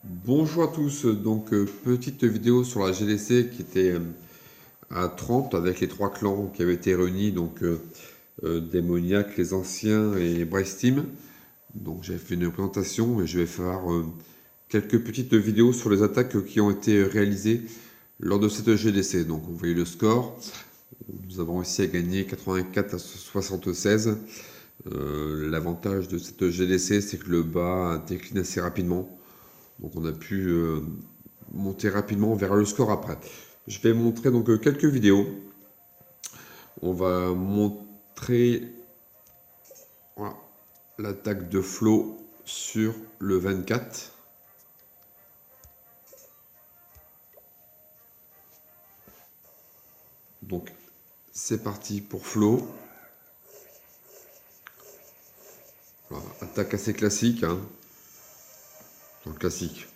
Bonjour à tous, donc petite vidéo sur la GDC qui était à 30 avec les trois clans qui avaient été réunis, donc Démoniaque, les Anciens et Brest Team. Donc j'ai fait une présentation et je vais faire quelques petites vidéos sur les attaques qui ont été réalisées lors de cette GDC. Donc vous voyez le score, nous avons réussi à gagner 84 à 76. L'avantage de cette GDC c'est que le bas décline assez rapidement. Donc on a pu monter rapidement vers le score après. Je vais montrer donc quelques vidéos. On va montrer voilà, l'attaque de Flo sur le 24. Donc c'est parti pour Flo. Voilà, attaque assez classique. Hein. Enfin, classique.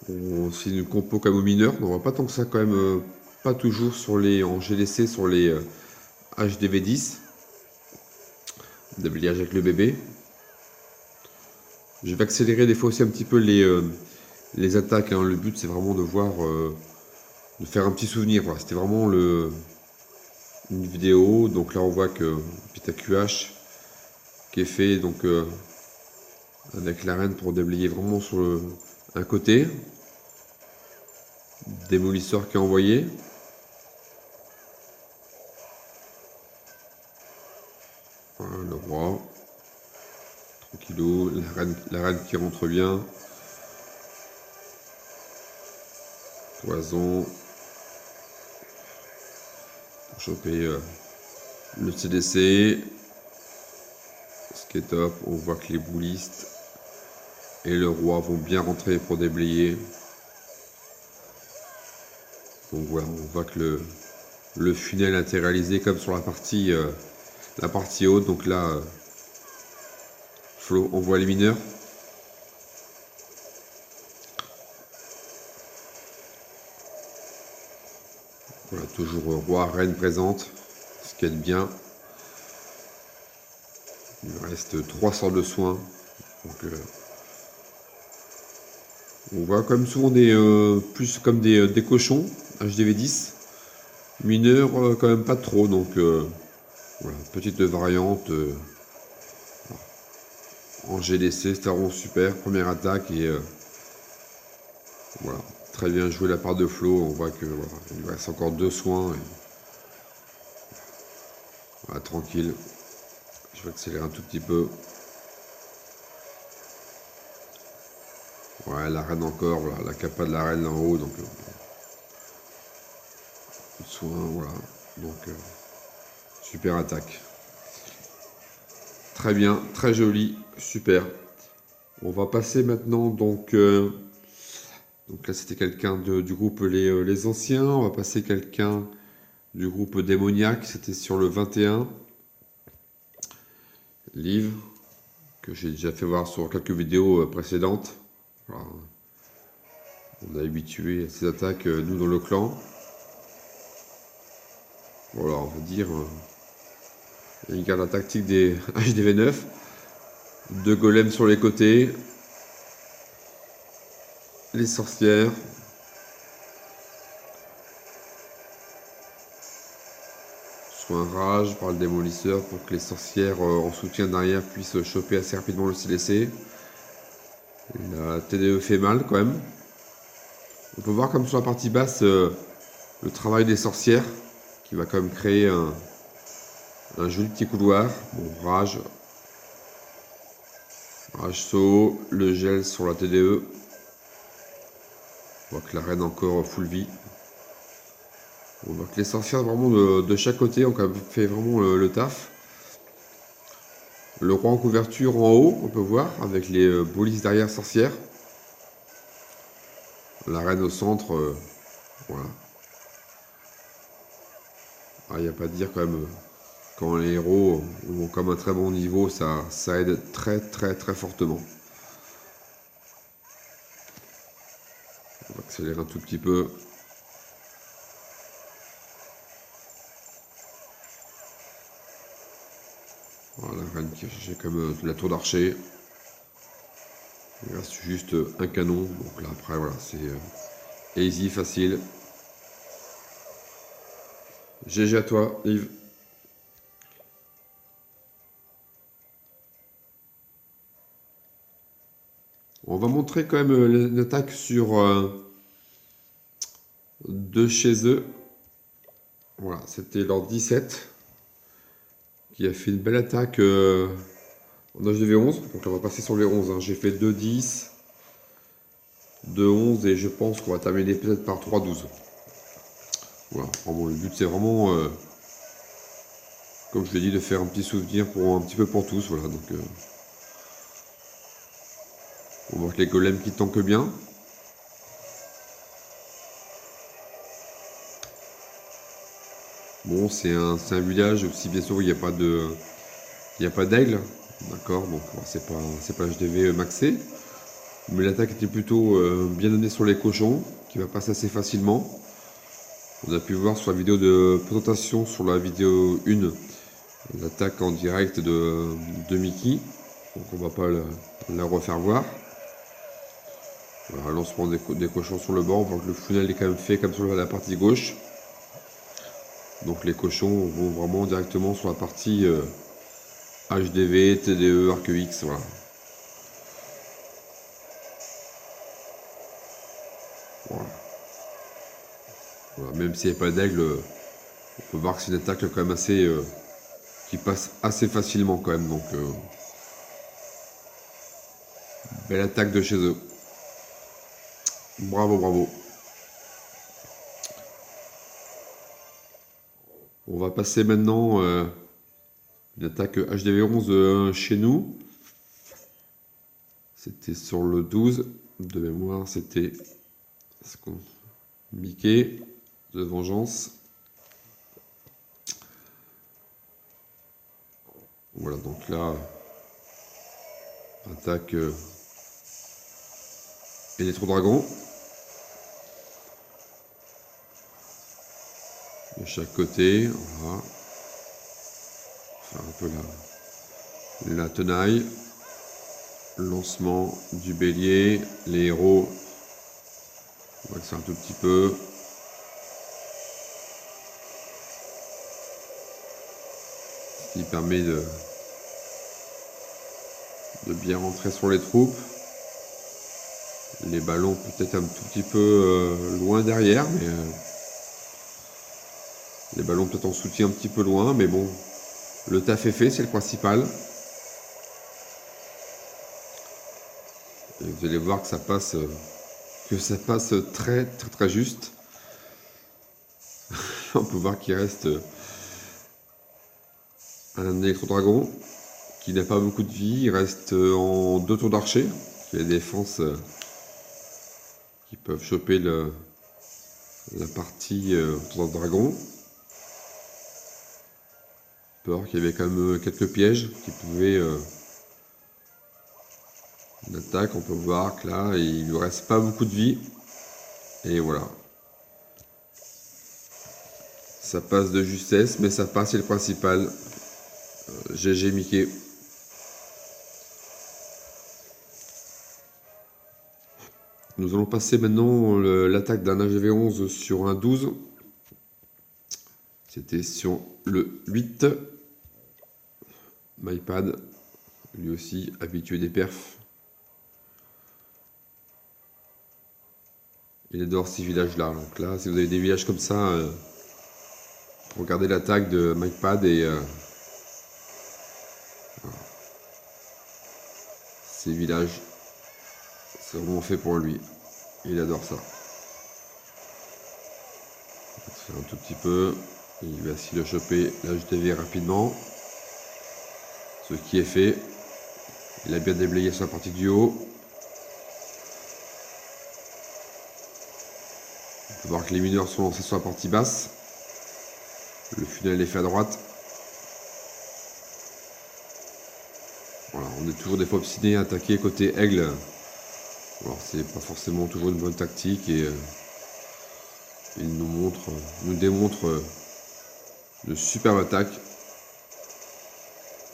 C'est une compo comme au mineur. On voit pas tant que ça quand même. Pas toujours sur les en GDC sur les HDV10. Débliage avec le bébé. Je vais accélérer des fois aussi un petit peu les attaques. Hein. Le but c'est vraiment de voir, de faire un petit souvenir. Voilà. C'était vraiment une vidéo. Donc là on voit que petit QH qui est fait donc avec l'arène pour déblayer vraiment sur un côté. Démolisseur qui est envoyé. Voilà, le roi. Tranquillou. La reine qui rentre bien. Poison. Pour choper le CDC. Ce qui est top, on voit que les boulistes et le roi vont bien rentrer pour déblayer. Donc voilà, on voit que le funnel a été réalisé comme sur la partie haute. Donc là, Flo envoie les mineurs. Voilà, toujours roi, reine présente, ce qui est bien. Il me reste 3 sorts de soins. Donc, on voit comme souvent plus comme des cochons, HDV10. Mineurs, quand même pas trop. Donc voilà, petite variante en GDC, c'était vraiment super. Première attaque et voilà, très bien joué la part de Flo. On voit que voilà, il reste encore 2 soins. Et, voilà, tranquille. Je vais accélérer un tout petit peu. Ouais, la reine encore, voilà, la capa de la reine en haut, donc coup de soin, voilà. Donc super attaque. Très bien, très joli, super. On va passer maintenant donc là c'était quelqu'un du groupe les Anciens. On va passer quelqu'un du groupe Démoniaque. C'était sur le 21. Livre que j'ai déjà fait voir sur quelques vidéos précédentes. Voilà. On est habitué à ces attaques, nous, dans le clan. Voilà, on va dire... il garde la tactique des HDV9. 2 golems sur les côtés. Les sorcières. Soin rage par le démolisseur pour que les sorcières en soutien derrière puissent choper assez rapidement le CDC. La TDE fait mal quand même. On peut voir comme sur la partie basse le travail des sorcières qui va quand même créer un joli petit couloir. Bon, rage saut, le gel sur la TDE. On voit que la reine encore full vie. On voit que les sorcières vraiment de chaque côté ont quand même fait vraiment le taf. Le roi en couverture en haut, on peut voir, avec les polices derrière sorcières. La reine au centre, voilà. Il n'y a pas à dire quand même, quand les héros ont comme un très bon niveau, ça aide très très très fortement. On va accélérer un tout petit peu. Voilà, la reine qui a cherché comme la tour d'archer. Il reste juste un canon. Donc là après voilà, c'est easy, facile. GG à toi, Yves. On va montrer quand même l'attaque sur de chez eux. Voilà, c'était leur 17 qui a fait une belle attaque en HDV11. Donc on va passer sur les 11. Hein. J'ai fait 2-10, 2-11 et je pense qu'on va terminer peut-être par 3-12. Voilà, vraiment, le but c'est vraiment, comme je l'ai dit, de faire un petit souvenir pour un petit peu pour tous. Voilà, donc on voit que les golems qui tankent bien. Bon, c'est un village, si bien sûr il n'y a pas de, il n'y a pas d'aigle, d'accord, donc c'est pas HDV maxé, mais l'attaque était plutôt bien donnée sur les cochons, qui va passer assez facilement. On a pu voir sur la vidéo de présentation, sur la vidéo 1, l'attaque en direct de Mickey, donc on va pas la refaire voir. Voilà, lancement des cochons sur le bord, on voit que le funnel est quand même fait comme sur la partie gauche. Donc les cochons vont vraiment directement sur la partie HDV, TDE, ArcX, voilà. Voilà. Voilà. Même s'il n'y a pas d'aigle, on peut voir que c'est une attaque quand même assez qui passe assez facilement quand même. Donc belle attaque de chez eux. Bravo, bravo. On va passer maintenant une attaque HDV11 chez nous. C'était sur le 12 de mémoire, c'était Mickey de vengeance. Voilà, donc là, attaque électro-dragon. De chaque côté, voilà. Faire un peu la tenaille. Lancement du bélier, les héros. On va que c'est un tout petit peu. Ce qui permet de bien rentrer sur les troupes. Les ballons peut-être un tout petit peu loin derrière, mais les ballons peut-être en soutien un petit peu loin, mais bon, le taf est fait, c'est le principal. Et vous allez voir que ça passe très très très juste. On peut voir qu'il reste un électro-dragon qui n'a pas beaucoup de vie, il reste en 2 tours d'archer. Il y a des défenses qui peuvent choper la partie tour de dragon. Peur qu'il y avait quand même quelques pièges qui pouvaient une attaque. On peut voir que là il lui reste pas beaucoup de vie et voilà, ça passe de justesse, mais ça passe, c'est le principal. GG Mickey. Nous allons passer maintenant l'attaque d'un HDV11 sur un 12. C'était sur le 8. MyPad, lui aussi habitué des perfs. Il adore ces villages-là. Donc là, si vous avez des villages comme ça, regardez l'attaque de MyPad et voilà. Ces villages, c'est vraiment fait pour lui. Il adore ça. On va un tout petit peu. Il va essayer de choper l'HDV rapidement. Ce qui est fait. Il a bien déblayé sur la partie du haut. On peut voir que les mineurs sont lancés sur la partie basse. Le funnel est fait à droite. Voilà, on est toujours des fois obstiné à attaquer côté aigle. Alors c'est pas forcément toujours une bonne tactique et il nous démontre de superbes attaques.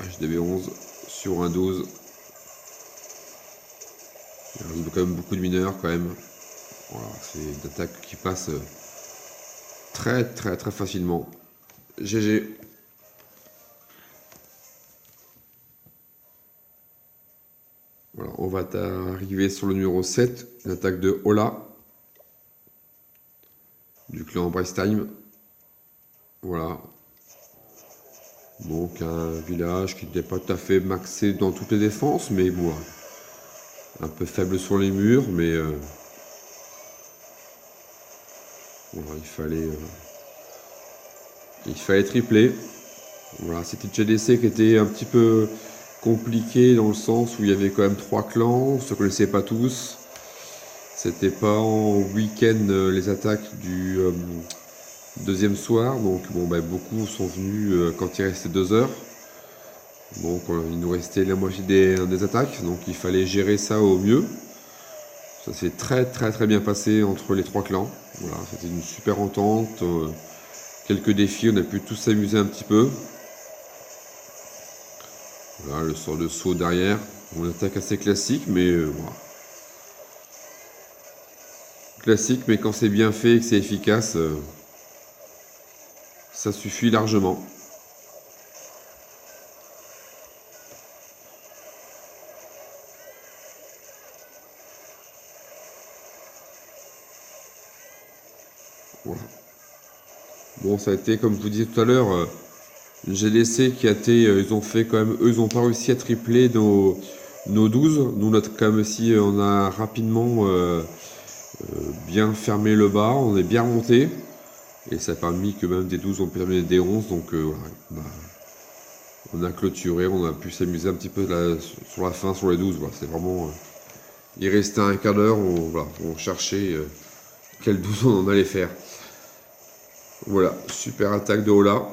HDV11 sur un 12. Il rajoute quand même beaucoup de mineurs quand même. Voilà, c'est une attaque qui passe très facilement. GG. Voilà, on va arriver sur le numéro 7, une attaque de Ola, du clan Brastheim. Voilà. Donc un village qui n'était pas tout à fait maxé dans toutes les défenses, mais bon, un peu faible sur les murs, mais voilà, il fallait tripler. Voilà, c'était une GDC qui était un petit peu compliqué dans le sens où il y avait quand même 3 clans, on ne se connaissait pas tous. C'était pas en week-end les attaques du deuxième soir, donc bon, beaucoup sont venus quand il restait 2 heures. Donc il nous restait la moitié des attaques, donc il fallait gérer ça au mieux. Ça s'est très bien passé entre les 3 clans. Voilà, c'était une super entente. Quelques défis, on a pu tous s'amuser un petit peu. Voilà, le sort de saut derrière. Une attaque assez classique, mais voilà. Classique, mais quand c'est bien fait et que c'est efficace, ça suffit largement. Voilà. Bon, ça a été, comme je vous disais tout à l'heure, une GDC qui a été, ils ont fait quand même, eux, ils n'ont pas réussi à tripler nos 12. Nous, notre, quand même, aussi, on a rapidement bien fermé le bas, on est bien remonté. Et ça a permis que même des 12 on pu terminer des 11. Donc voilà, on a clôturé, on a pu s'amuser un petit peu là, sur la fin, sur les 12. Voilà, c'est vraiment. Il restait un quart d'heure, on cherchait quel 12 on en allait faire. Voilà, super attaque de Ola.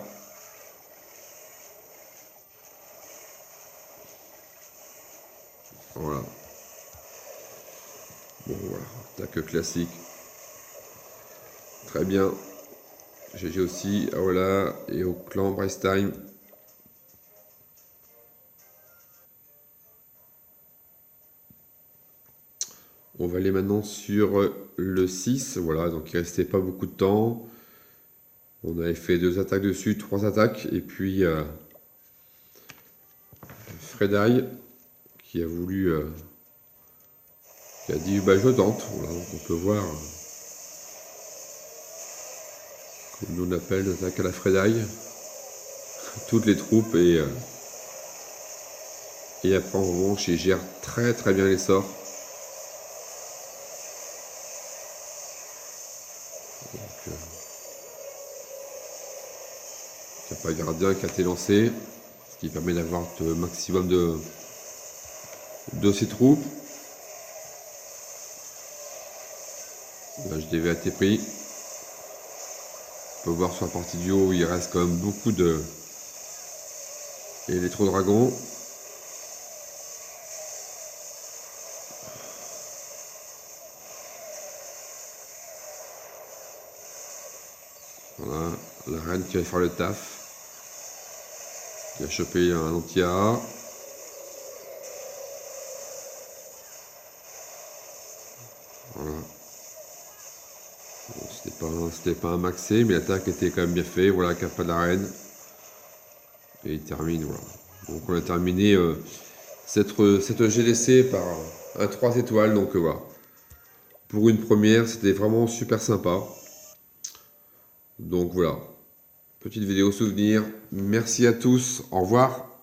Voilà. Bon, voilà, attaque classique. Très bien. GG aussi à Ola et au clan Brastheim. On va aller maintenant sur le 6. Voilà, donc il restait pas beaucoup de temps. On avait fait 2 attaques dessus, 3 attaques. Et puis Fredaille qui a voulu. Qui a dit bah je tente. Voilà, donc on peut voir. Comme nous on appelle l'attaque à la Fredaille. Toutes les troupes et après en revanche il gère très bien les sorts. Donc, il n'y a pas gardien qui a été lancé, ce qui permet d'avoir le maximum de ses troupes. Là, HDV a été pris. On peut voir sur la partie du haut, il reste quand même beaucoup de électro-dragons. Voilà, la reine qui va faire le taf. Qui a chopé un anti-A. Voilà. Bon, c'était pas un maxé, mais l'attaque était quand même bien faite. Voilà, capa de la reine. Et il termine, voilà. Donc on a terminé cette GDC par un 3 étoiles. Donc voilà. Pour une première, c'était vraiment super sympa. Donc voilà. Petite vidéo souvenir. Merci à tous. Au revoir.